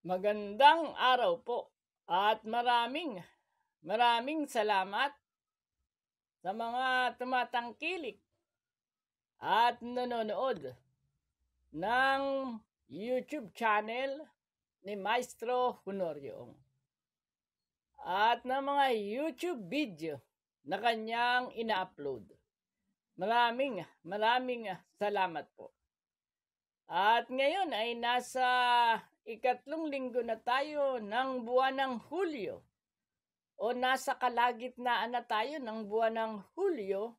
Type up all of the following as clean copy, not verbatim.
Magandang araw po at maraming salamat sa mga tumatangkilik at nanonood ng YouTube channel ni Maestro Honorio at ng mga YouTube video na kanyang ina-upload. Maraming salamat po. At ngayon ay nasa ikatlong linggo na tayo ng buwan ng Hulyo o nasa kalagitnaan na tayo ng buwan ng Hulyo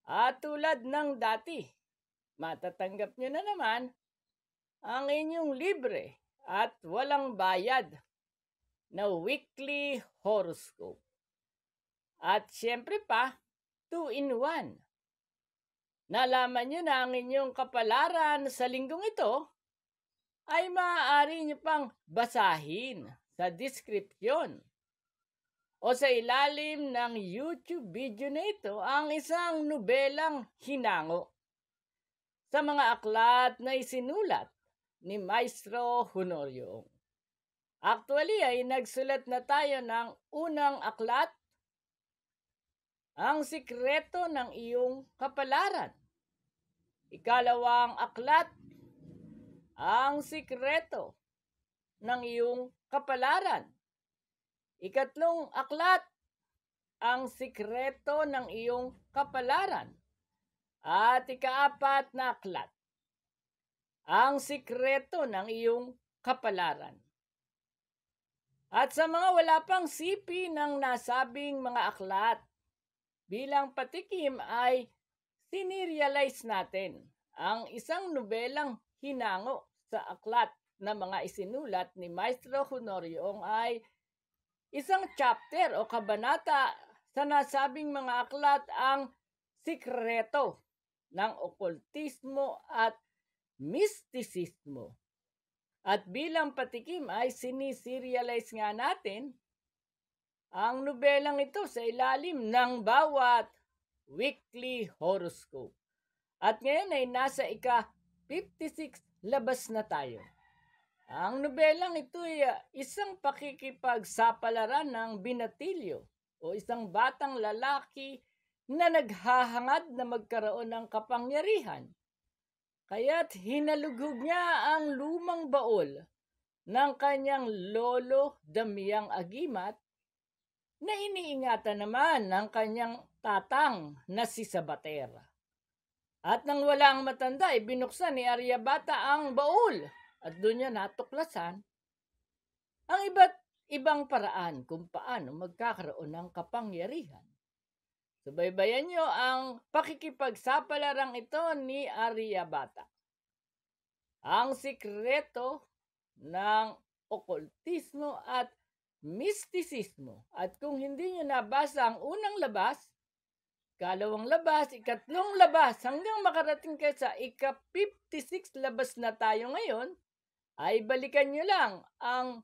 at tulad ng dati, matatanggap nyo na naman ang inyong libre at walang bayad na weekly horoscope. At syempre pa, 2-in-1. Nalaman nyo na ang inyong kapalaran sa linggong ito, ay maaari nyo pang basahin sa description o sa ilalim ng YouTube video na ito ang isang nobelang hinango sa mga aklat na isinulat ni Maestro Honorio. Actually ay nagsulat na tayo ng unang aklat, Ang Sikreto ng Iyong Kapalaran. Ikalawang aklat, Ang Sikreto ng Iyong Kapalaran. Ikatlong aklat, Ang Sikreto ng Iyong Kapalaran. At ikaapat na aklat, Ang Sikreto ng Iyong Kapalaran. At sa mga wala pang sipi ng nasabing mga aklat, bilang patikim ay sinirialize natin ang isang nobelang hinango sa aklat na mga isinulat ni Maestro Honorio ay isang chapter o kabanata sa nasabing mga aklat ang sikreto ng okultismo at mistisismo. At bilang patikim ay siniserialize nga natin ang nobelang ito sa ilalim ng bawat weekly horoscope. At ngayon ay nasa ika-56 labas na tayo. Ang nobelang ito ay isang pakikipagsapalaran ng binatilyo o isang batang lalaki na naghahangad na magkaroon ng kapangyarihan. Kaya't hinalughog niya ang lumang baol ng kanyang lolo Damiang Agimat na iniingatan naman ng kanyang tatang na si Sabater. At nang wala ang matanda, binuksan ni Aryabhata ang baul at doon niya natuklasan ang iba't ibang paraan kung paano magkakaroon ng kapangyarihan. Subaybayan niyo ang pakikipagsapalarang ito ni Aryabhata. Ang sikreto ng okultismo at mistisismo. At kung hindi nyo nabasa ang unang labas, ikalawang labas, ikatlong labas, hanggang makarating kayo sa ika-56 labas na tayo ngayon, ay balikan nyo lang ang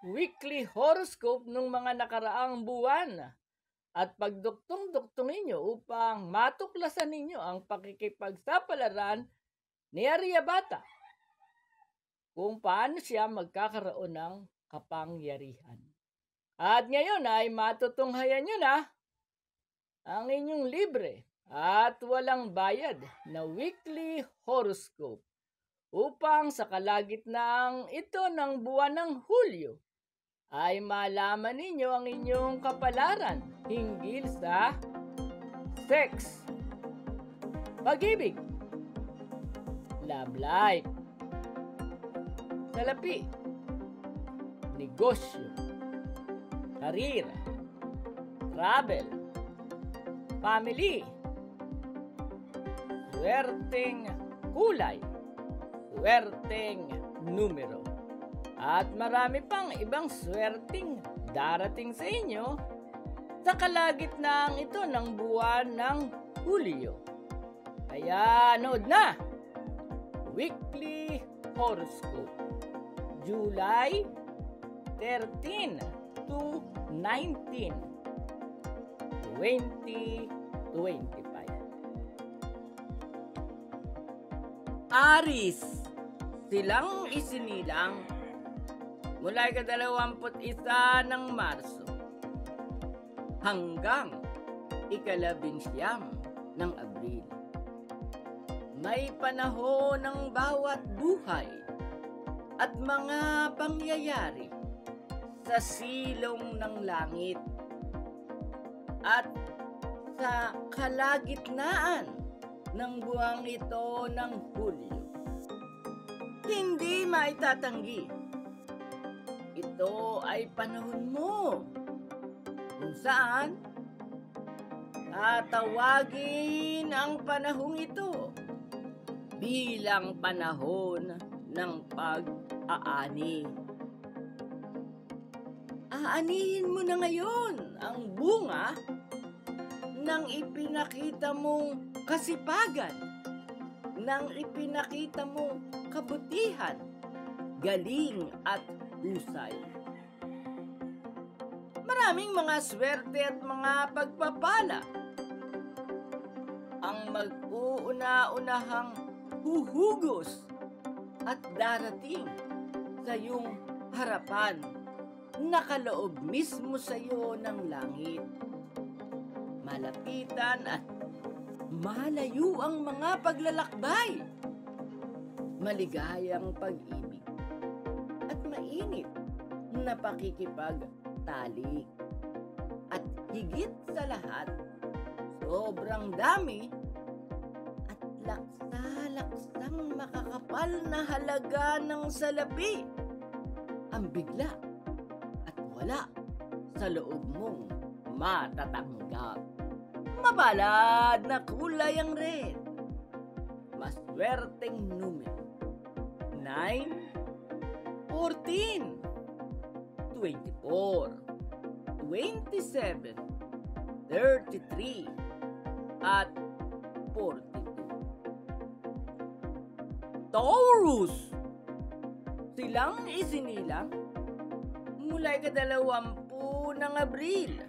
weekly horoscope ng mga nakaraang buwan at pagduktong-duktongin nyo upang matuklasan ninyo ang pakikipagsapalaran ni Aryabhata kung paano siya magkakaroon ng kapangyarihan. At ngayon ay matutunghayan nyo na ang inyong libre at walang bayad na weekly horoscope upang sa kalagitnaan ito ng buwan ng Hulyo ay malaman ninyo ang inyong kapalaran hinggil sa sex, pag-ibig, love life, salapi, negosyo, karir, travel, family, swerteng kulay, swerteng numero, at marami pang ibang swerteng darating sa inyo sa kalagitnaan ito ng buwan ng Hulyo. Kaya nood na! Weekly Horoscope, July 13 to 19, 2025. Aris, silang isinilang mula ika-21 ng Marso hanggang ika-19 ng Abril. May panahon ng bawat buhay at mga pangyayari sa silong ng langit at sa kalagitnaan ng buwang ito ng Hulyo. Hindi maitatanggi. Ito ay panahon mo kung saan tatawagin ang panahong ito bilang panahon ng pag-aani. Aanihin mo na ngayon ang bunga ng ipinakita mong kasipagan, ng ipinakita mong kabutihan, galing at husay. Maraming mga swerte at mga pagpapala ang mag-uuna-unahang huhugos at darating sa iyong harapan, nakaloob mismo sa iyo ng langit. Malapitan at malayo ang mga paglalakbay, maligayang pag-ibig at mainit na pakikipagtalik, at higit sa lahat, sobrang dami at laksa-laksang makakapal na halaga ng salapi ang bigla at wala sa loob mong matatanggap. Mapalad na kulay ang red. Maswerteng numero 9, 14, 24, 27, 33, at 42. Taurus! Silang isinilang mula ika-20 ng Abril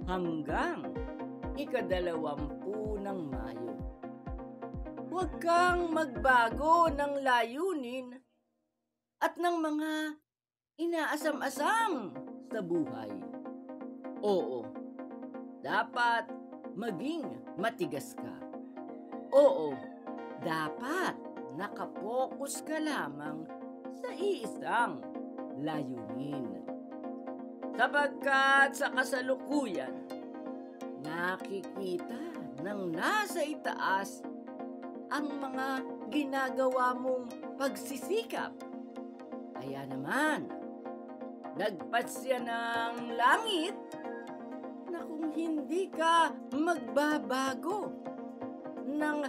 hanggang ika-20 ng Mayo. Huwag kang magbago ng layunin at ng mga inaasam-asam sa buhay. Oo, dapat maging matigas ka. Oo, dapat nakapokus ka lamang sa iisang layunin. Sapagkat sa kasalukuyan, nakikita ng nasa itaas ang mga ginagawa mong pagsisikap. Kaya naman, nagpasya ng langit na kung hindi ka magbabago ng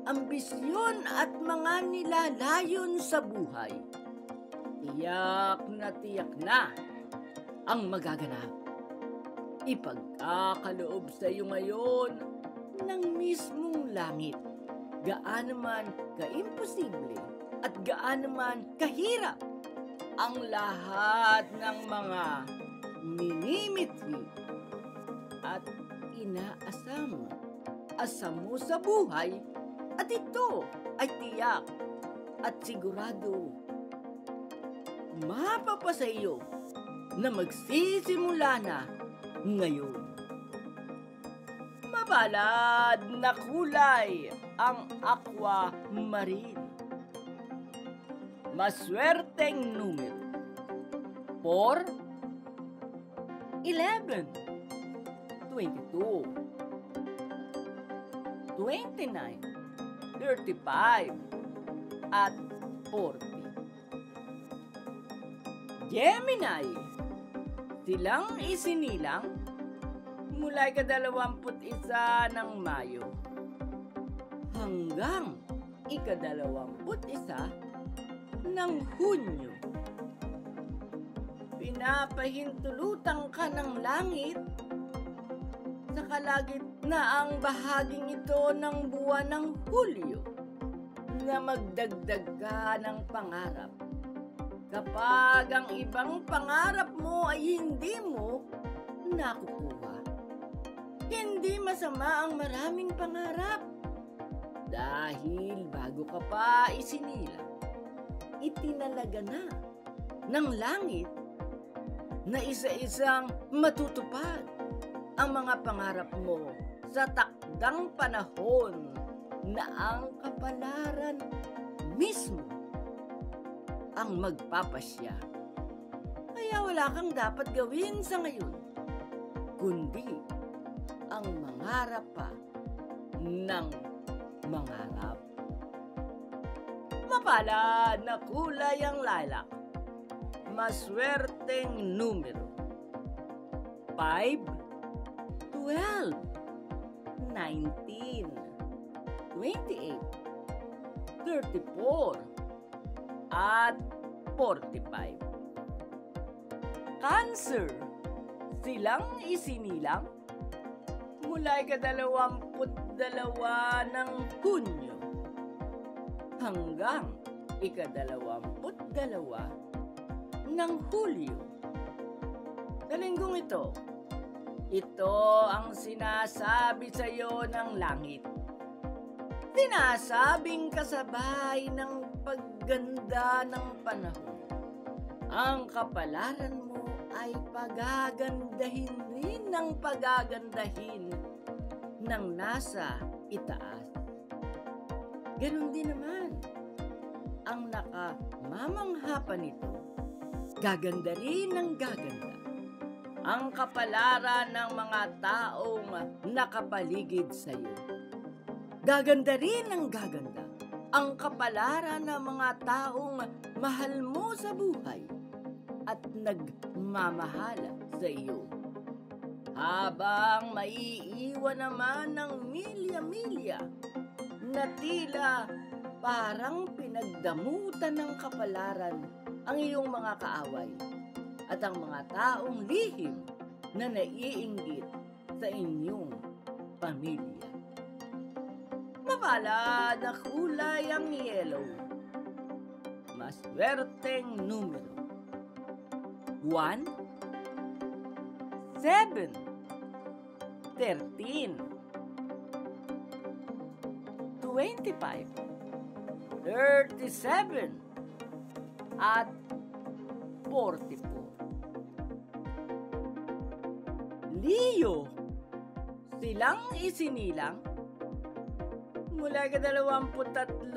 ambisyon at mga nilalayon sa buhay, tiyak na ang magaganap. Ipagkakaloob sa iyo ngayon ng mismong langit, gaano man kaimposible at gaano man kahirap ang lahat ng mga minimitri at inaasam mo sa buhay, at ito ay tiyak at sigurado mapapasa iyo na magsisimula na ngayon. Mapalad na kulay ang aqua marine. Maswerteng numero 4, 11, 22, 29, 35, at 40. Gemini, silang isinilang mula ika-21 ng Mayo hanggang ika-21 ng Hunyo. Pinapahintulutan ka ng langit sa kalagitnaang bahaging ito ng buwan ng Hulyo na magdagdag ka ng pangarap. Kapag ang ibang pangarap mo ay hindi mo nakukuha. Hindi masama ang maraming pangarap. Dahil bago ka pa isinilang, itinalaga na ng langit na isa-isang matutupad ang mga pangarap mo sa takdang panahon na ang kapalaran mismo ang magpapasya. Kaya wala kang dapat gawin sa ngayon, kundi ang mangarap pa ng mangarap. Mapalad na kulay ang lilac, maswerteng numero: 5, 12, 19, 28, 34, at 45. Cancer, silang isinilang mula ika-22 ng Hunyo hanggang ika-22 ng Hulyo. Sa linggong ito ang sinasabi sa iyo ng langit. Sinasabing kasabay ng pagganda ng panahon, ang kapalaran mo ay pagagandahin rin ng pagagandahin ng nasa itaas. Ganon din naman ang nakamamangha pa nito, gaganda rin ng gaganda ang kapalaran ng mga taong nakapaligid sa iyo. Gaganda rin ng gaganda ang kapalaran ng mga taong mahal mo sa buhay at nagmamahala sa iyo. Habang maiiwan naman ng milya-milya na tila parang pinagdamutan ng kapalaran ang iyong mga kaaway at ang mga taong lihim na naiinggit sa inyong pamilya. Mapalad na kulay ang yellow, maswerteng numero: 1, 7, 13, 25, 37, at 44. Leo, silang isinilang mula ika-23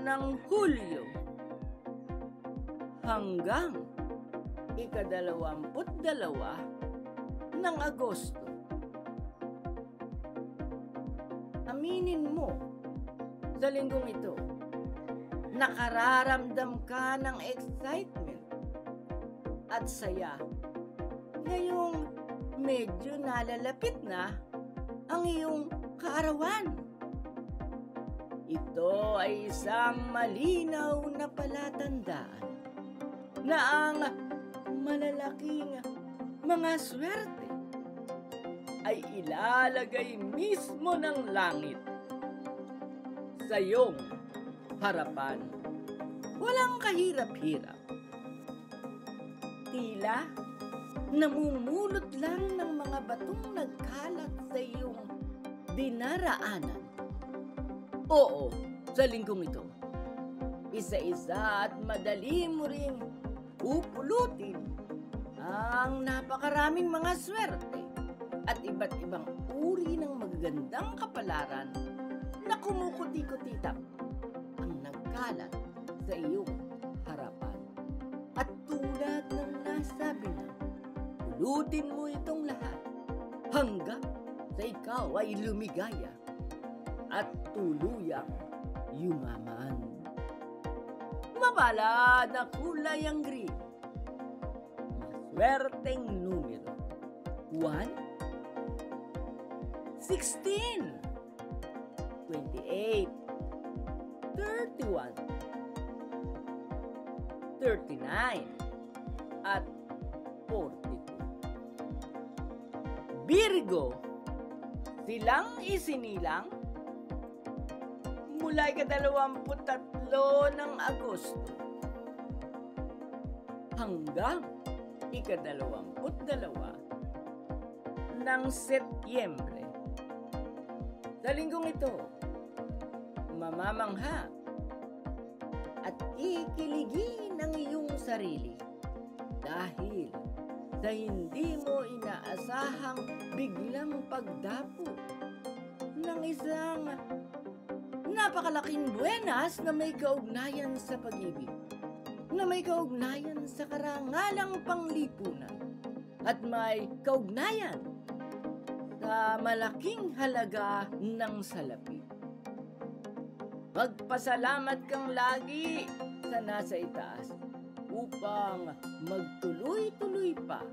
ng Hulyo hanggang ika-22 ng Agosto. Aminin mo sa linggong ito, nakararamdam ka ng excitement at saya ngayong medyo nalalapit na ang iyong kaarawan. Ito ay isang malinaw na palatandaan na ang malalaking mga swerte ay ilalagay mismo ng langit sa iyong harapan. Walang kahirap-hirap. Tila namumulot lang ng mga batong nagkalat sa iyong dinaraanan. Oo, sa linggong ito, isa-isa at madali mo ring pupulutin ang napakaraming mga swerte at iba't ibang uri ng magagandang kapalaran na kumukuti-kutitap ang nagkalat sa iyong harapan. At tulad ng nasabi na, pulutin mo itong lahat hanggang sa ikaw ay lumigaya at tuluyang yumaman. Mapalad na kulay ang green, maswerteng numero: 1, 16, 28, 31, 39, at 42. Virgo, silang isinilang mula ika-23 ng Agosto hanggang ika-22 ng Setyembre. Sa linggong ito, mamamangha at ikiligin ang iyong sarili dahil sa hindi mo inaasahang biglang pagdapo ng isang napakalaking buenas na may kaugnayan sa pag-ibig, na may kaugnayan sa karangalang panglipunan, at may kaugnayan sa malaking halaga ng salapi. Magpasalamat kang lagi sa nasa itaas upang magtuloy-tuloy pa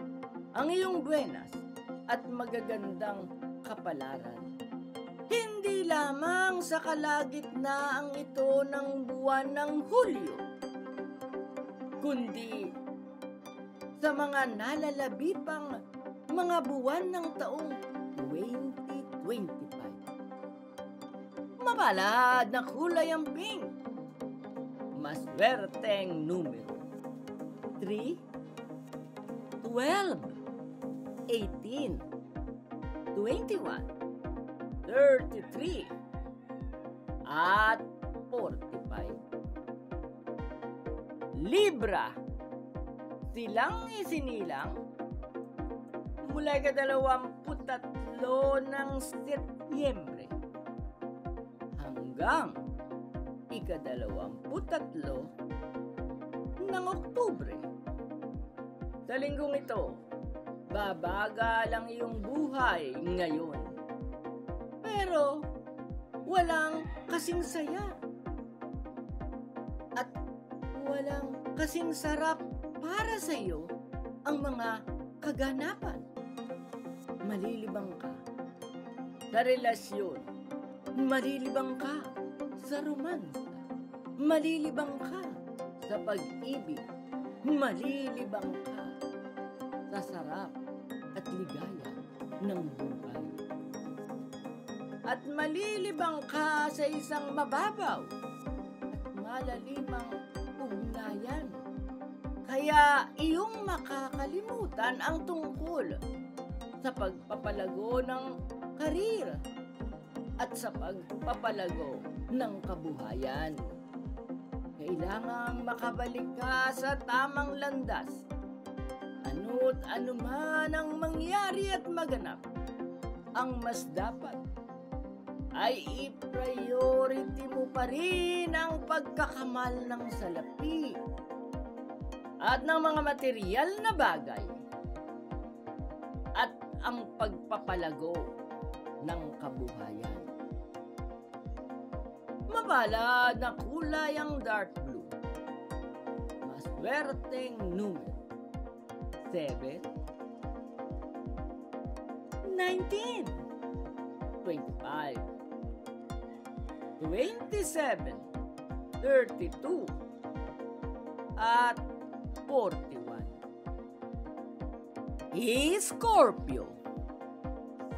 ang iyong buenas at magagandang kapalaran. Hindi lamang sa kalagitnaan ito ng buwan ng Hulyo, kundi sa mga nalalabi pang mga buwan ng taong 2025. Mapalad na kulay ang pink. Maswerteng numero: 3, 12, 18, 21, 33, at 45. Libra, silang isinilang mula ika-23 ng Setyembre hanggang ika-23 ng Oktubre. Sa linggong ito, babagal ang iyong buhay ngayon. Pero walang kasing saya at walang kasing sarap para sa iyo ang mga kaganapan. Malilibang ka sa relasyon, malilibang ka sa romansa, malilibang ka sa pag-ibig, malilibang ka sa sarap at ligaya ng buhay. At malilibang ka sa isang mababaw at malalimang ugnayan. Kaya iyong makakalimutan ang tungkol sa pagpapalago ng karir at sa pagpapalago ng kabuhayan. Kailangang makabalik ka sa tamang landas. Ano't anuman ang mangyari at maganap, ang mas dapat ay i-priority mo pa rin ang pagkakamal ng salapi at ng mga material na bagay at ang pagpapalago ng kabuhayan. Mapalad na kulay ang dark blue. Maswerteng numero: 7, 19, 25, 27, 32, at 41. Scorpio,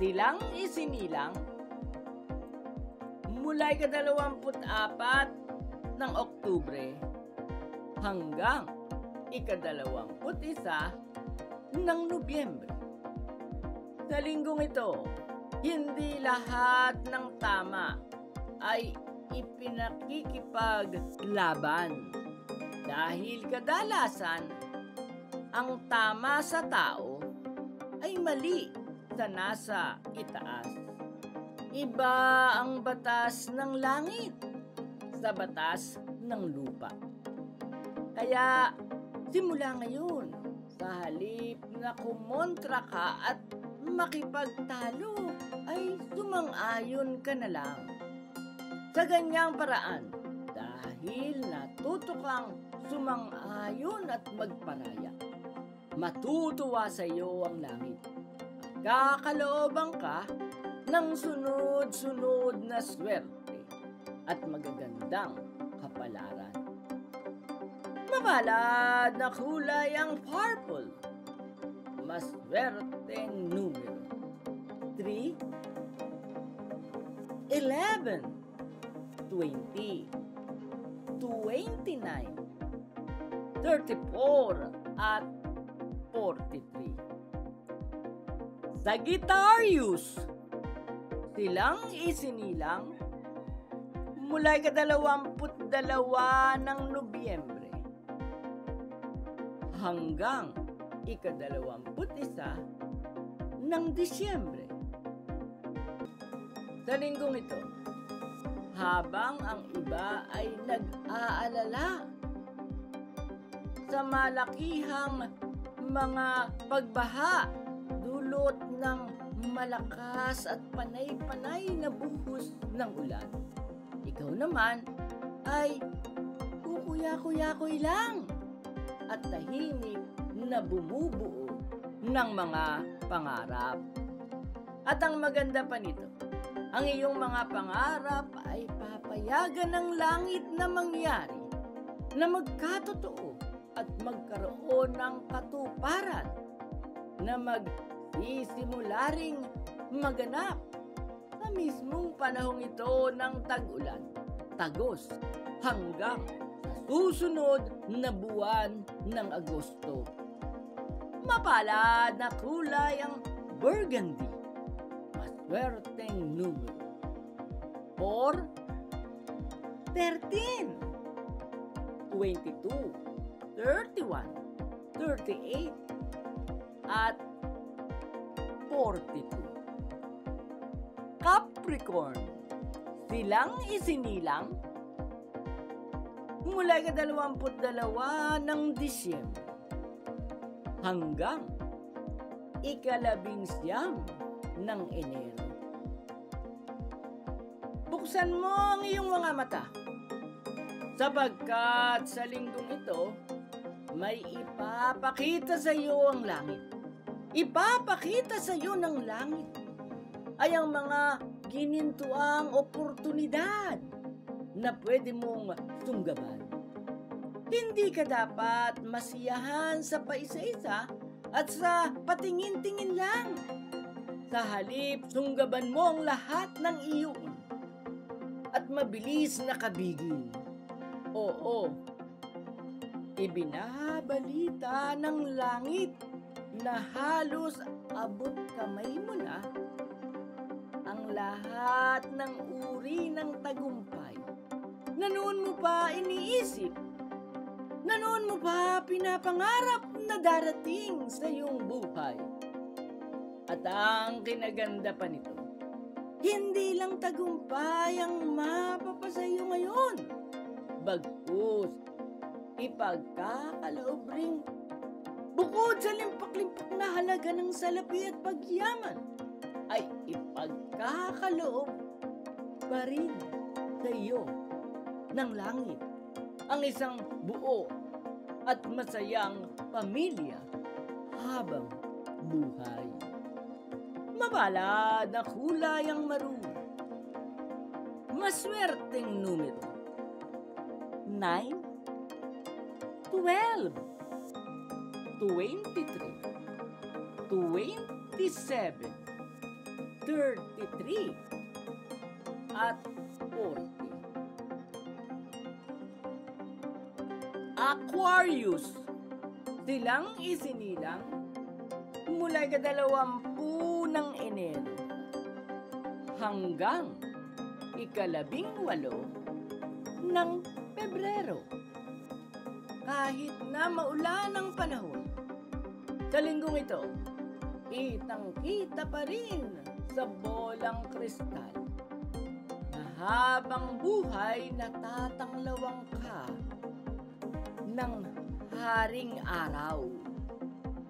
silang isinilang mula ika-24 ng Oktubre hanggang ika-21 ng Nobyembre. Sa linggong ito, hindi lahat ng tama ay ipinakikipaglaban dahil kadalasan ang tama sa tao ay mali sa nasa itaas. Iba ang batas ng langit sa batas ng lupa. Kaya simula ngayon, sa halip na kumontra ka at makipagtalo, ay sumang-ayon ka na lang. Sa ganyang paraan, dahil natuto kang sumang-ayon at magparaya, matutuwa sa iyo ang langit. Kakalooban ka ng sunod-sunod na swerte at magagandang kapalaran. Mapalad na kulay ang purple. Maswerteng numero: 3, 11, 20, 29, 34, at 43. Sagittarius, silang isinilang mula ika-22 ng Nobyembre hanggang ika-21 ng Disyembre. Sa linggong ito, habang ang iba ay nag-aalala sa malakihang mga pagbaha dulot ng malakas at panay-panay na buhos ng ulan, ikaw naman ay kukuya-kuya-kuy lang at tahimik na bumubuo ng mga pangarap. At ang maganda pa nito, ang iyong mga pangarap ay papayagan ng langit na mangyari, na magkatotoo at magkaroon ng katuparan, na magsisimula ring maganap sa mismong panahong ito ng tag-ulan, tagos, hanggang sa susunod na buwan ng Agosto. Mapalad na kulay ang burgundy, maswerteng numero 4, 13, 22, 31, 38, at 42. Capricorn, silang isinilang mula ika-22 ng Disyembre hanggang ika-19 ng Enero. Buksan mo ang iyong mga mata, sapagkat sa linggong ito, may ipapakita sa iyo ang langit. Ipapakita sa iyo ng langit ay ang mga ginintuang oportunidad na pwede mong sunggaban. Hindi ka dapat masiyahan sa paisa-isa at sa patingin-tingin lang. Sa halip, sunggaban mo ang lahat ng iyon at mabilis na kabigin. Oo, ibinabalita ng langit na halos abot kamay mo na ang lahat ng uri ng tagumpay na noon mo pa iniisip, na noon mo pa pinapangarap na darating sa iyong buhay. At ang kinaganda pa nito, hindi lang tagumpay ang mapapasa iyo ngayon, bagkus ipagkakaloob ring bukod sa limpak-limpak na halaga ng salapi at pagyaman, ay ipagkakaloob pa rin sa iyo ng langit ang isang buo at masayang pamilya habang buhay. Mapalad na kulay ang maroon, maswerteng numero 9, 12, 23, 27, 33, at 40. Aquarius, silang isinilang mula ika-20 ng Enero hanggang ika-18 ng Pebrero. Kahit na maulan ang panahon, sa linggong ito, kitang-kita pa rin sa bolang kristal na habang buhay natatanglawang ka ng haring araw.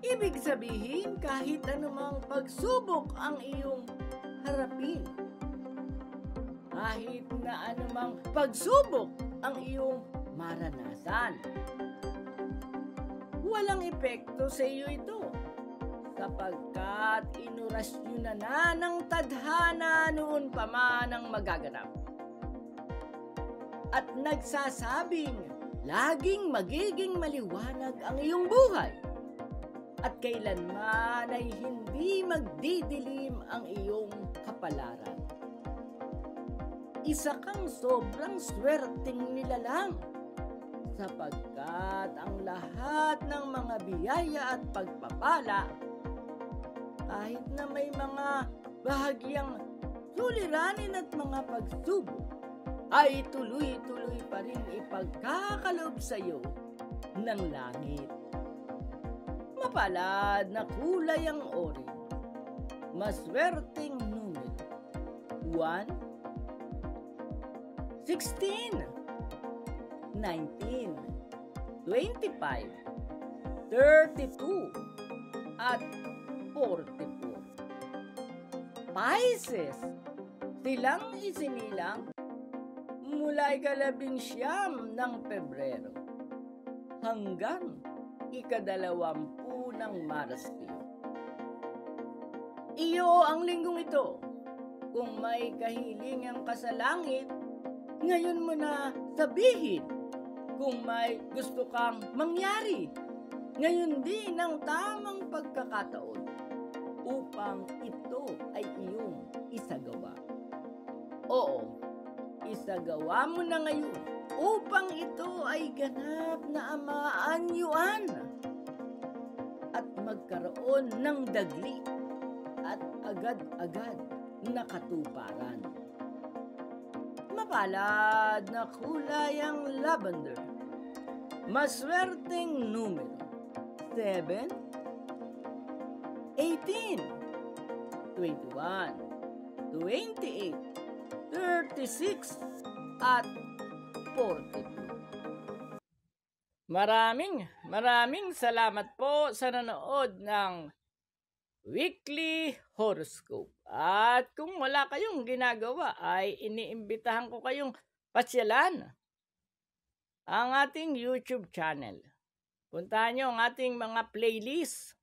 Ibig sabihin, kahit anumang pagsubok ang iyong harapin, kahit na anumang pagsubok ang iyong maranasan, walang epekto sa iyo ito, sapagkat inurasyon na ng tadhana noon pa man ang magaganap. At nagsasabing, laging magiging maliwanag ang iyong buhay at kailanman ay hindi magdidilim ang iyong kapalaran. Isa kang sobrang swerteng nilalang, sapagkat ang lahat ng mga biyaya at pagpapala, kahit na may mga bahagyang suliranin at mga pagsubok, ay tuloy-tuloy pa rin ipagkakaloob sa iyo ng langit. Mapalad na kulay ang orange. Maswerteng numero. 1, 16, 19, 25, 32, at 44. Pisces, silang isinilang mula ika-19 ng Pebrero hanggang ika-20 ng Marsyo. Iyo ang linggong ito. Kung may kahilingan ka sa langit, ngayon mo na sabihin. Kung may gusto kang mangyari, ngayon din ang tamang pagkakataon upang ito ay iyong isagawa. Oo, isagawa mo na ngayon upang ito ay ganap na amaanyuan at magkaroon ng dagli at agad-agad na katuparan. Mapalad na kulay ang lavender. Maswerteng numero. 7, 18, 21, 28, 36, at 42. Maraming salamat po sa nanood ng Weekly Horoscope. At kung wala kayong ginagawa ay iniimbitahan ko kayong pasyalan ang ating YouTube channel. Puntahan nyo ang ating mga playlist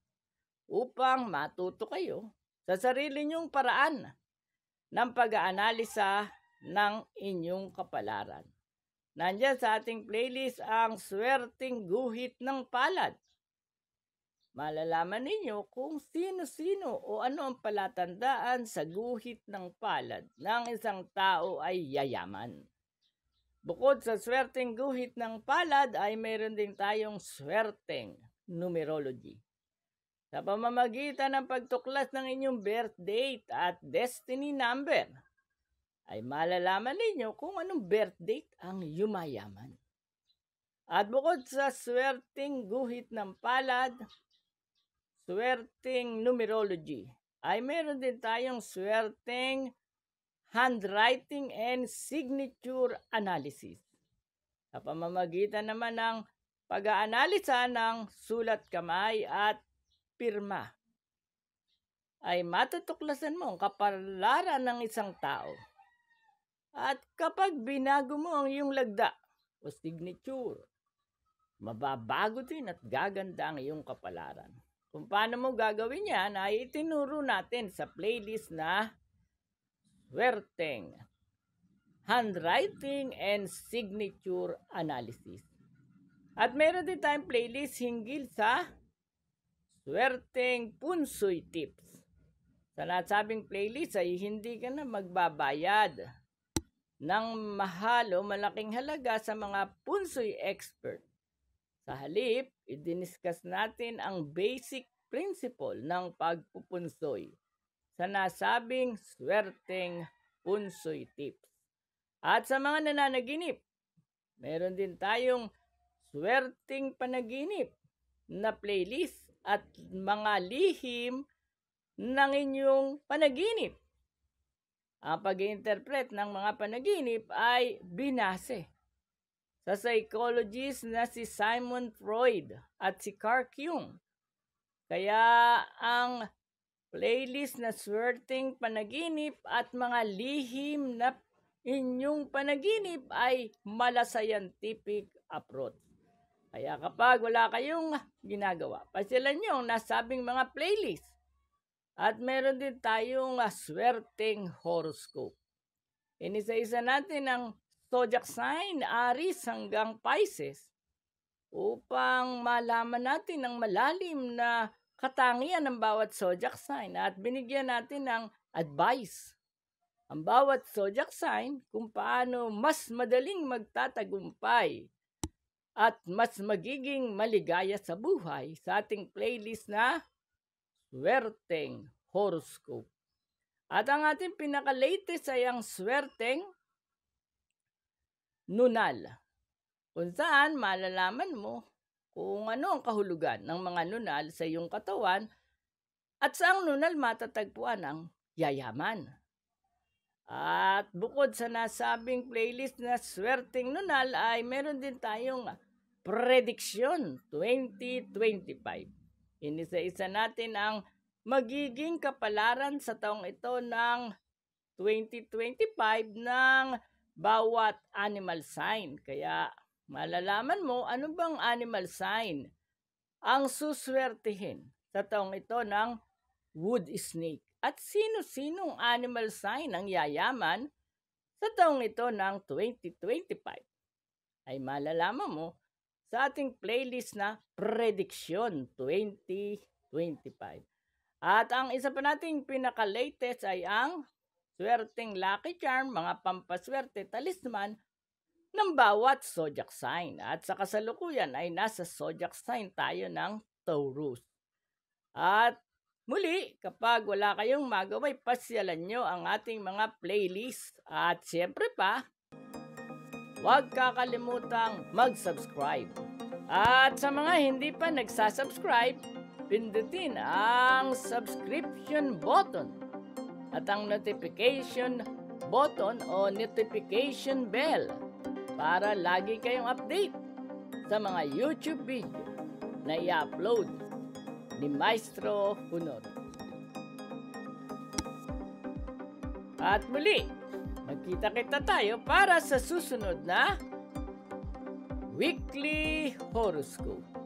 upang matuto kayo sa sarili nyong paraan ng pag-aanalisa ng inyong kapalaran. Nandiyan sa ating playlist ang swerteng guhit ng palad. Malalaman ninyo kung sino-sino o ano ang palatandaan sa guhit ng palad ng isang tao ay yayaman. Bukod sa swerteng guhit ng palad ay mayroon din tayong swerteng numerology. Sa pamamagitan ng pagtuklas ng inyong birth date at destiny number, ay malalaman ninyo kung anong birth date ang yumayaman. At bukod sa swerteng guhit ng palad, swerteng numerology, ay meron din tayong swerteng handwriting and signature analysis. Sa pamamagitan naman ng pag-aanalisa ng sulat kamay at pirma, ay matutuklasan mo ang kapalaran ng isang tao. At kapag binago mo ang iyong lagda o signature, mababago din at gaganda ang iyong kapalaran. Kung paano mo gagawin yan ay itinuro natin sa playlist na Swerteng Handwriting and Signature Analysis. At meron din tayong playlist hinggil sa Swerteng Punsoy Tips. Sa nasabing playlist ay hindi ka na magbabayad ng mahal o malaking halaga sa mga punsoy expert. Sa halip, i-discuss natin ang basic principle ng pagpupunsoy sa nasabing swerteng punsoy tips. At sa mga nananaginip, meron din tayong swerteng panaginip na playlist at mga lihim ng inyong panaginip. Ang pag-interpret ng mga panaginip ay binase sa psychologist na si Sigmund Freud at si Carl Jung. Kaya ang playlist na swerteng panaginip at mga lihim na inyong panaginip ay mala-scientific approach. Kaya kapag wala kayong ginagawa, pasyalan nyo ang nasabing mga playlist. At meron din tayong swerteng horoscope. Inisa-isa natin ang zodiac sign, Aries hanggang Pisces, upang malaman natin ang malalim na katangian ng bawat zodiac sign at binigyan natin ng advice ang bawat zodiac sign kung paano mas madaling magtatagumpay at mas magiging maligaya sa buhay sa ating playlist na Swerteng Horoscope. At ang ating pinaka-latest ay ang Swerteng Nunal, kung saan malalaman mo kung ano ang kahulugan ng mga nunal sa iyong katawan at saang nunal matatagpuan ang yayaman. At bukod sa nasabing playlist na Swerteng Nunal ay meron din tayong Prediksyon 2025. Inisa-isa natin ang magiging kapalaran sa taong ito ng 2025 ng bawat animal sign. Kaya malalaman mo ano bang animal sign ang suswertihin sa taong ito ng wood snake. At sino-sinong animal sign ang yayaman sa taong ito ng 2025 ay malalaman mo sa ating playlist na Prediksyon 2025. At ang isa pa nating pinaka-latest ay ang Swerteng Lucky Charm, mga pampaswerte talisman ng bawat zodiac sign. At sa kasalukuyan ay nasa zodiac sign tayo ng Taurus. At muli, kapag wala kayong magaway, pasyalan nyo ang ating mga playlist. At siyempre pa, huwag kakalimutang mag-subscribe. At sa mga hindi pa nagsasubscribe, pindutin ang subscription button at ang notification button o notification bell para lagi kayong update sa mga YouTube video na i-upload ni Maestro Hunor. At muli, magkita-kita tayo para sa susunod na Weekly Horoscope.